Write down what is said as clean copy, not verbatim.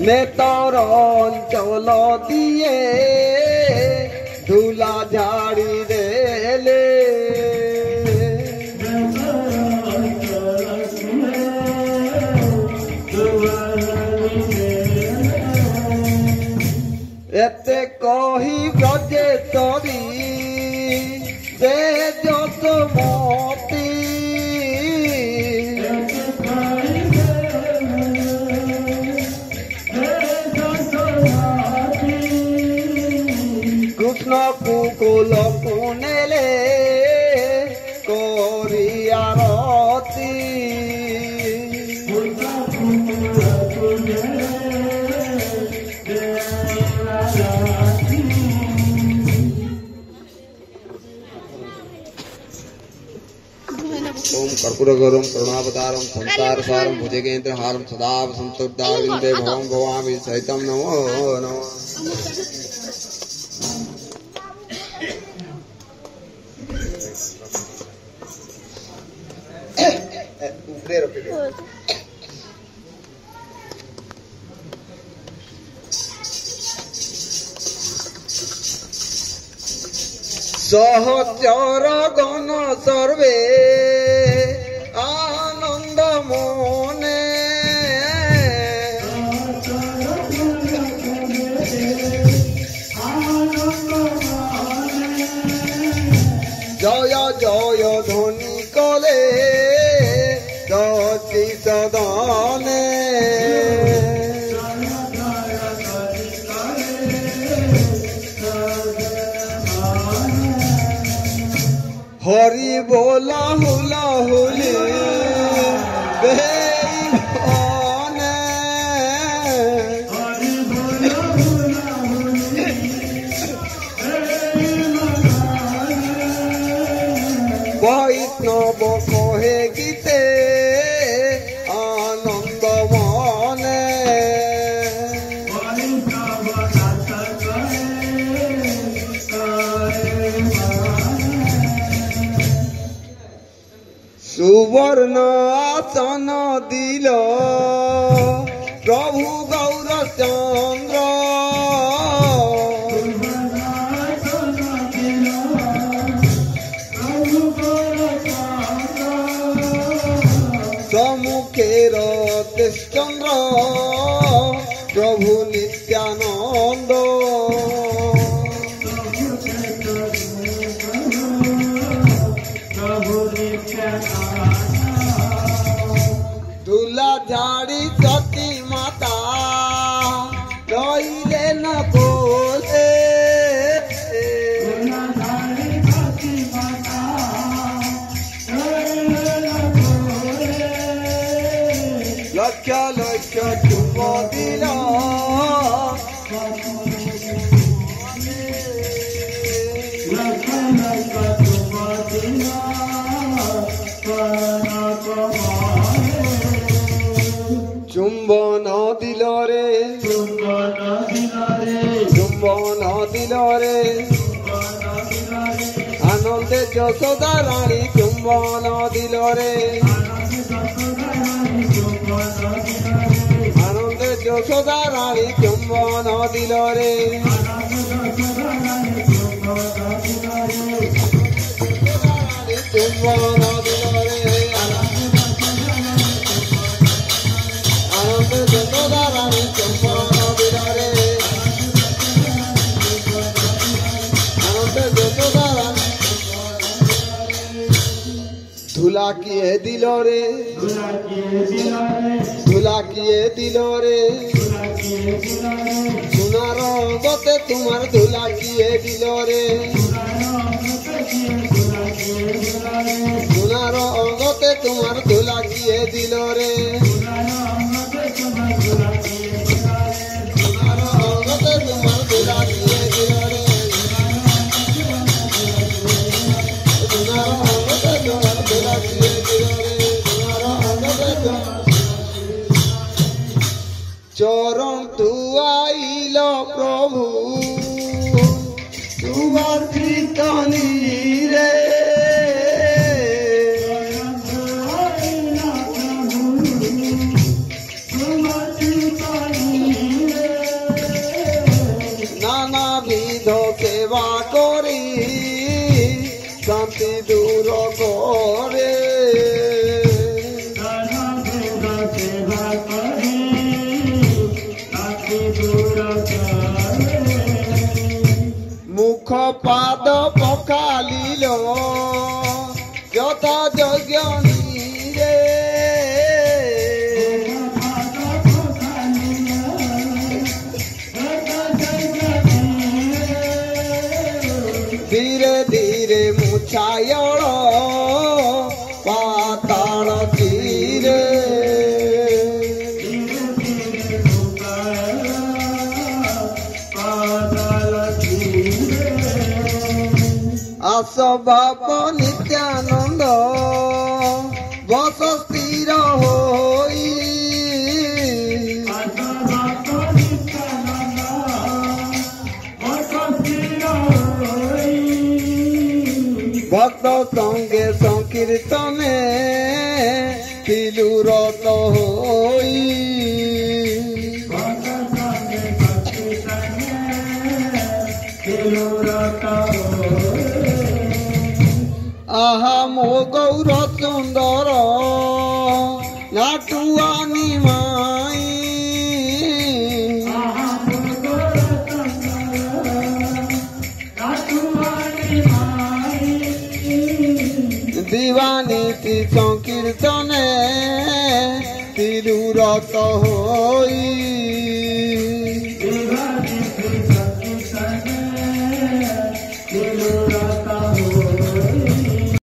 नेतर अंचल दिए धूला झाड़ी देले एते कही ब्रजे तरी से जसमती कृष्ण कुकुल पुनेले कोरियारती ओम कर्पूरगौरम करुणावतारम संसार सारम भुजगेन्द्रहारम सदा संतुष्टाविंदे भवं भवामि सहितं नमो नमः। सहचर गण सर्वे आनंद मोने जय जय ध्वनि कले जति सदाने हरि बोला हुला हुली बेईमाने वैष्णव कहे गीते आनंद माने सुवर्ण आसन दिल प्रभु गौरचंद्र सम्मुखे रतिश्चंद्र प्रभु नित्यानंद दूल्हा झाड़ी सती माता रहिले न बोले लक्ष लक्ष चुप दिला चुंबन दिल रे चुंबन दिल रे आनंदे यशोदा रानी चुंबन दिल रे आनंदे यशोदा रानी चुंबन दिल रे चुंबन दिल रे धुला किए दिल रे धुला किए दिल रे सुनार गते तुम्हार धुला किए दिल रे सुनार गते तुम्हार धुला किए दिल रे सुनार गते तुम्हार धुला किए दिल रे सुनार गते तुम्हार धुला किए दिल रे चरण तू आइल प्रभु তোমার কীর্তনী রে নানাবিধ সেবা করি শান্তি দূর করে মুখ পাদ পখালিল যথা যজ্ঞ রে ধীরে ধীরে মুছায়ল পাতাল তীরে আসবাব নিত্যানন্দ বস স্থির হই ভক্ত সঙ্গে সংকীর্তনে তিলুরত হই আহা মো গৌর সুন্দর নাটুয়ানি মাই দিবানীতি সংকীর্তনে তিলুরত হই